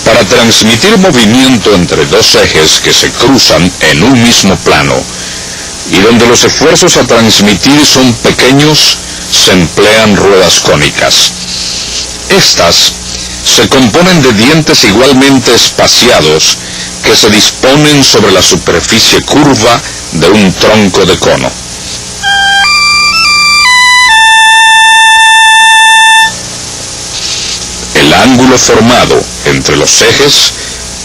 Para transmitir movimiento entre dos ejes que se cruzan en un mismo plano y donde los esfuerzos a transmitir son pequeños, se emplean ruedas cónicas. Estas se componen de dientes igualmente espaciados que se disponen sobre la superficie curva de un tronco de cono. El ángulo formado entre los ejes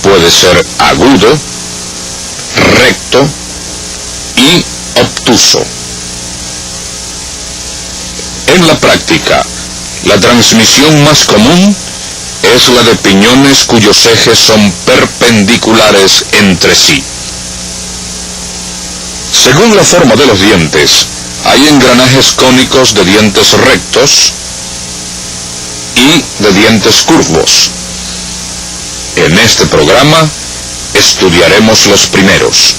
puede ser agudo, recto y obtuso. En la práctica, la transmisión más común es la de piñones cuyos ejes son perpendiculares entre sí. Según la forma de los dientes, hay engranajes cónicos de dientes rectos y de dientes curvos. En este programa estudiaremos los primeros.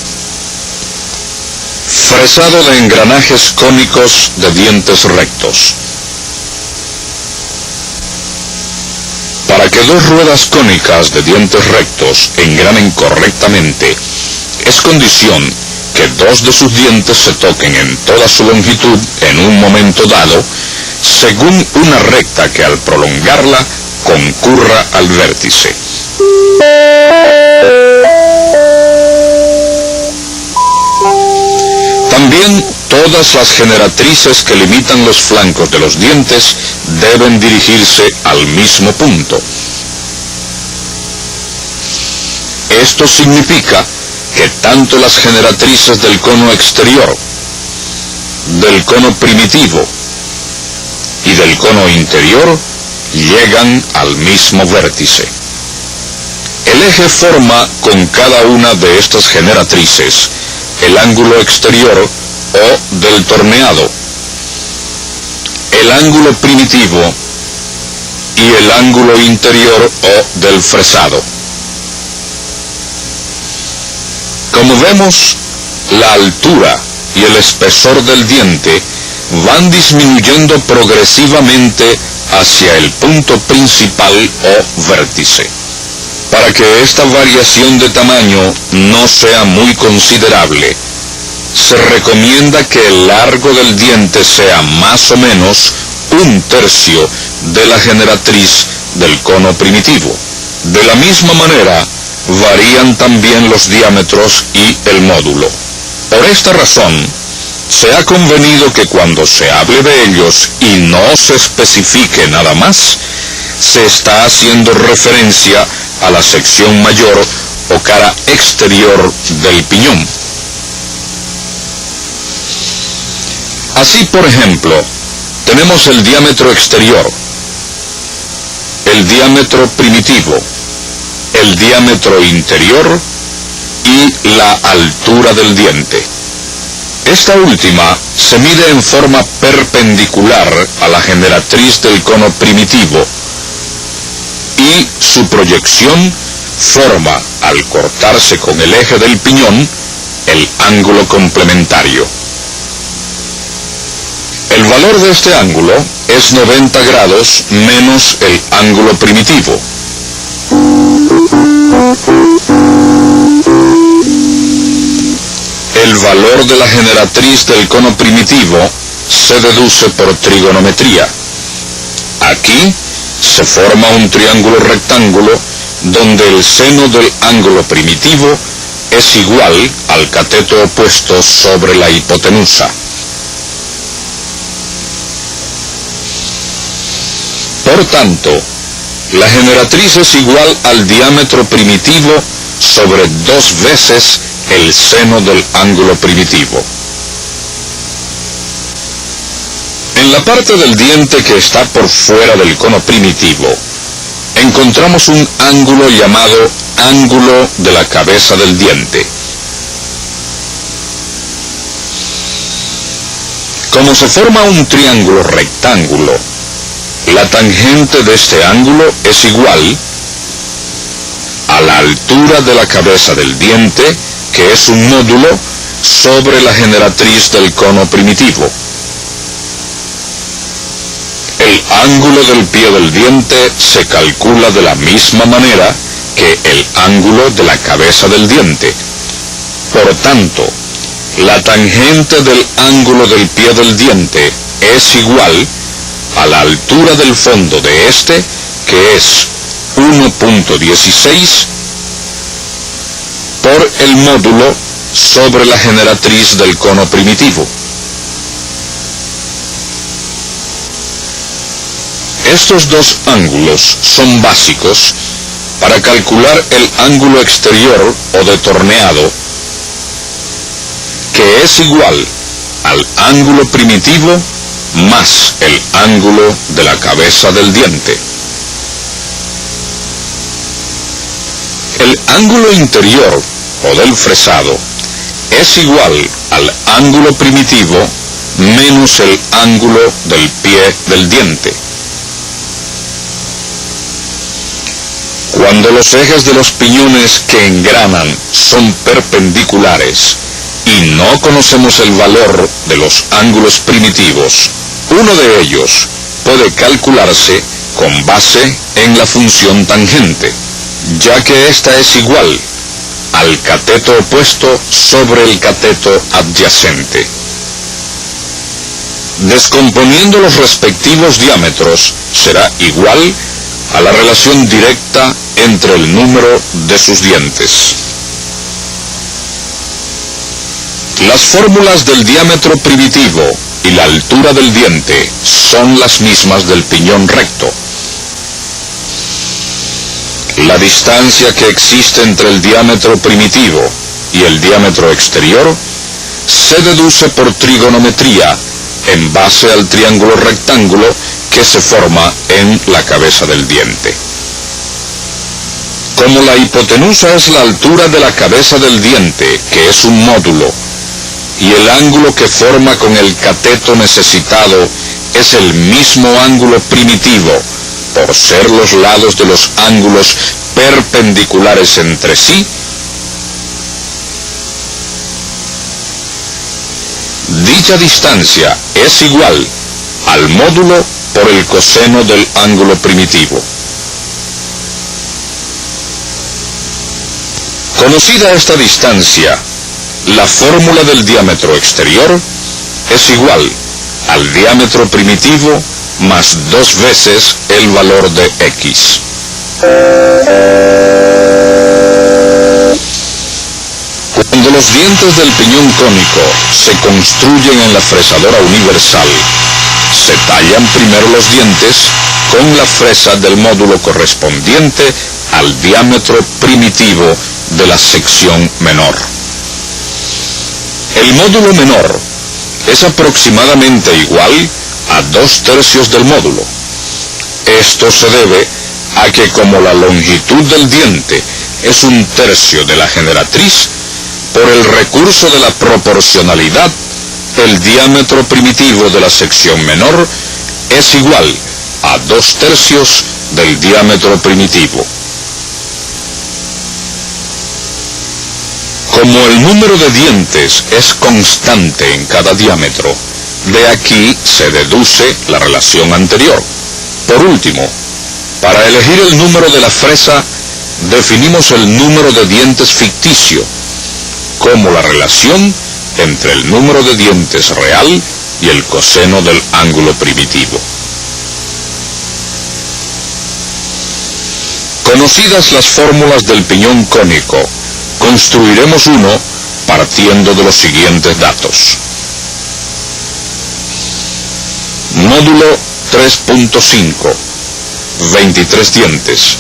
Fresado de engranajes cónicos de dientes rectos. Para que dos ruedas cónicas de dientes rectos engranen correctamente, es condición que dos de sus dientes se toquen en toda su longitud en un momento dado, según una recta que al prolongarla concurra al vértice. También todas las generatrices que limitan los flancos de los dientes deben dirigirse al mismo punto. Esto significa que tanto las generatrices del cono exterior, del cono primitivo y del cono interior llegan al mismo vértice. El eje forma con cada una de estas generatrices el ángulo exterior o del torneado, el ángulo primitivo y el ángulo interior o del fresado. Como vemos, la altura y el espesor del diente van disminuyendo progresivamente hacia el punto principal o vértice. Para que esta variación de tamaño no sea muy considerable, se recomienda que el largo del diente sea más o menos 1/3 de la generatriz del cono primitivo. De la misma manera, varían también los diámetros y el módulo. Por esta razón, se ha convenido que cuando se hable de ellos y no se especifique nada más, se está haciendo referencia a la sección mayor o cara exterior del piñón. Así, por ejemplo, tenemos el diámetro exterior, el diámetro primitivo, el diámetro interior y la altura del diente. Esta última se mide en forma perpendicular a la generatriz del cono primitivo y su proyección forma, al cortarse con el eje del piñón, el ángulo complementario. El valor de este ángulo es 90 grados menos el ángulo primitivo. El valor de la generatriz del cono primitivo se deduce por trigonometría. Aquí se forma un triángulo rectángulo donde el seno del ángulo primitivo es igual al cateto opuesto sobre la hipotenusa. Por tanto, la generatriz es igual al diámetro primitivo sobre 2 veces el seno del ángulo primitivo. En la parte del diente que está por fuera del cono primitivo, encontramos un ángulo llamado ángulo de la cabeza del diente. Como se forma un triángulo rectángulo, la tangente de este ángulo es igual a la altura de la cabeza del diente, que es un módulo sobre la generatriz del cono primitivo. El ángulo del pie del diente se calcula de la misma manera que el ángulo de la cabeza del diente. Por tanto, la tangente del ángulo del pie del diente es igual a la altura del fondo de este, que es 1.16, por el módulo sobre la generatriz del cono primitivo. Estos dos ángulos son básicos para calcular el ángulo exterior o de torneado, que es igual al ángulo primitivo más el ángulo de la cabeza del diente. El ángulo interior o del fresado es igual al ángulo primitivo menos el ángulo del pie del diente. Cuando los ejes de los piñones que engranan son perpendiculares y no conocemos el valor de los ángulos primitivos, uno de ellos puede calcularse con base en la función tangente, ya que ésta es igual al cateto opuesto sobre el cateto adyacente. Descomponiendo los respectivos diámetros, será igual a la relación directa entre el número de sus dientes. Las fórmulas del diámetro primitivo y la altura del diente son las mismas del piñón recto. La distancia que existe entre el diámetro primitivo y el diámetro exterior se deduce por trigonometría en base al triángulo rectángulo que se forma en la cabeza del diente. Como la hipotenusa es la altura de la cabeza del diente, que es un módulo, y el ángulo que forma con el cateto necesitado es el mismo ángulo primitivo, por ser los lados de los ángulos perpendiculares entre sí, dicha distancia es igual al módulo por el coseno del ángulo primitivo. Conocida esta distancia, la fórmula del diámetro exterior es igual al diámetro primitivo más 2 veces el valor de x. Cuando los dientes del piñón cónico se construyen en la fresadora universal, se tallan primero los dientes con la fresa del módulo correspondiente al diámetro primitivo de la sección menor. El módulo menor es aproximadamente igual a 2/3 del módulo. Esto se debe a que como la longitud del diente es 1/3 de la generatriz, por el recurso de la proporcionalidad, el diámetro primitivo de la sección menor es igual a 2/3 del diámetro primitivo. Como el número de dientes es constante en cada diámetro, de aquí se deduce la relación anterior. Por último, para elegir el número de la fresa, definimos el número de dientes ficticio como la relación entre el número de dientes real y el coseno del ángulo primitivo. Conocidas las fórmulas del piñón cónico, construiremos uno partiendo de los siguientes datos. Módulo 3.5, 23 dientes,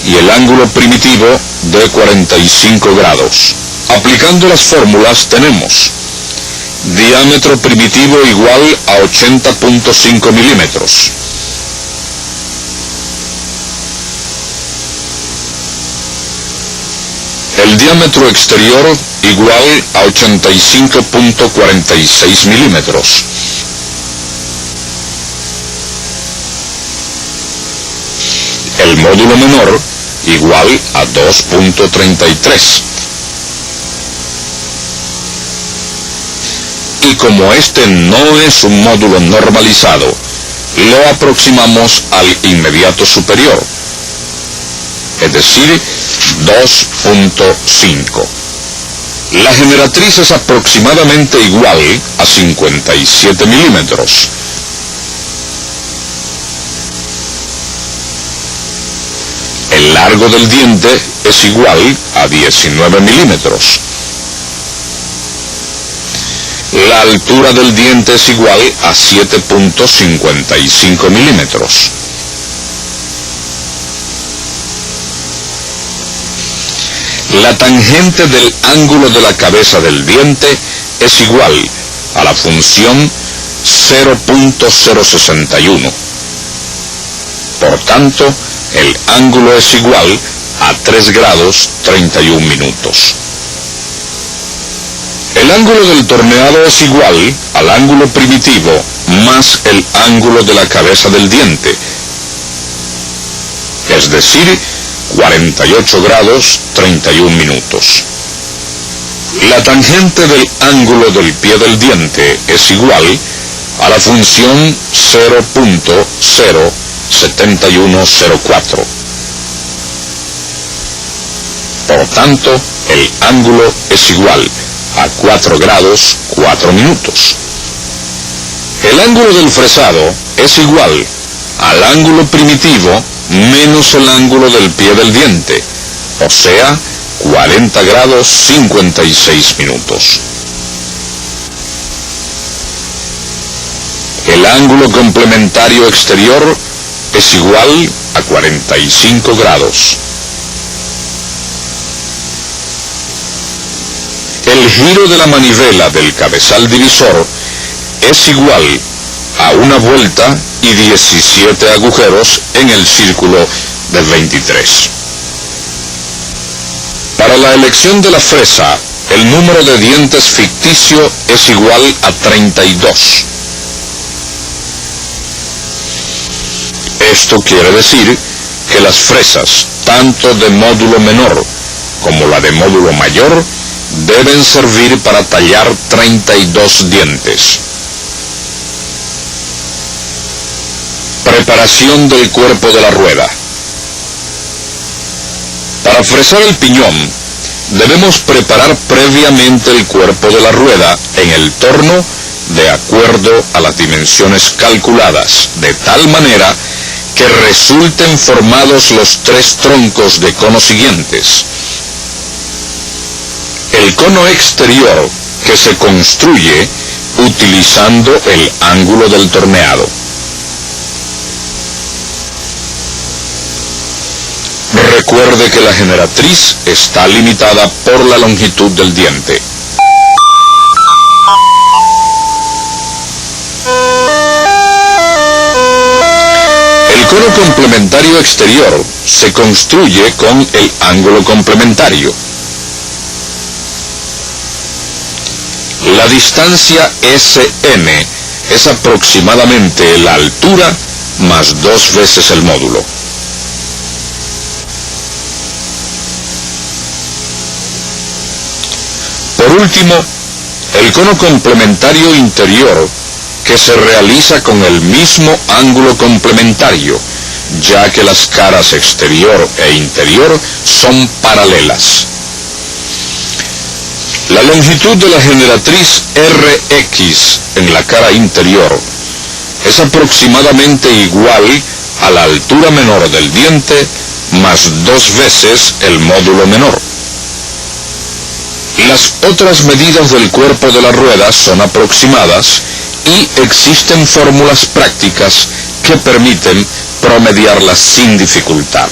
y el ángulo primitivo de 45 grados. Aplicando las fórmulas tenemos diámetro primitivo igual a 80.5 milímetros. El diámetro exterior igual a 85.46 milímetros. El módulo menor igual a 2.33. Y como este no es un módulo normalizado, lo aproximamos al inmediato superior, es decir, 2.5. La generatriz es aproximadamente igual a 57 milímetros. El largo del diente es igual a 19 milímetros. La altura del diente es igual a 7.55 milímetros. La tangente del ángulo de la cabeza del diente es igual a la función 0.061. Por tanto, el ángulo es igual a 3 grados 31 minutos. El ángulo del torneado es igual al ángulo primitivo más el ángulo de la cabeza del diente, es decir, 48 grados 31 minutos. La tangente del ángulo del pie del diente es igual a la función 0.07104. Por tanto, el ángulo es igual a 4 grados 4 minutos. El ángulo del fresado es igual al ángulo primitivo menos el ángulo del pie del diente, o sea, 40 grados 56 minutos. El ángulo complementario exterior es igual a 45 grados. El giro de la manivela del cabezal divisor es igual a una vuelta y 17 agujeros en el círculo de 23. Para la elección de la fresa, el número de dientes ficticio es igual a 32. Esto quiere decir que las fresas, tanto de módulo menor como la de módulo mayor, deben servir para tallar 32 dientes. Preparación del cuerpo de la rueda. Para fresar el piñón, debemos preparar previamente el cuerpo de la rueda en el torno de acuerdo a las dimensiones calculadas, de tal manera que resulten formados los 3 troncos de cono siguientes. El cono exterior que se construye utilizando el ángulo del torneado. Recuerde que la generatriz está limitada por la longitud del diente. El cono complementario exterior se construye con el ángulo complementario. La distancia SN es aproximadamente la altura más 2 veces el módulo. Por último, el cono complementario interior que se realiza con el mismo ángulo complementario, ya que las caras exterior e interior son paralelas. La longitud de la generatriz RX en la cara interior es aproximadamente igual a la altura menor del diente más 2 veces el módulo menor. Las otras medidas del cuerpo de la rueda son aproximadas y existen fórmulas prácticas que permiten promediarlas sin dificultad.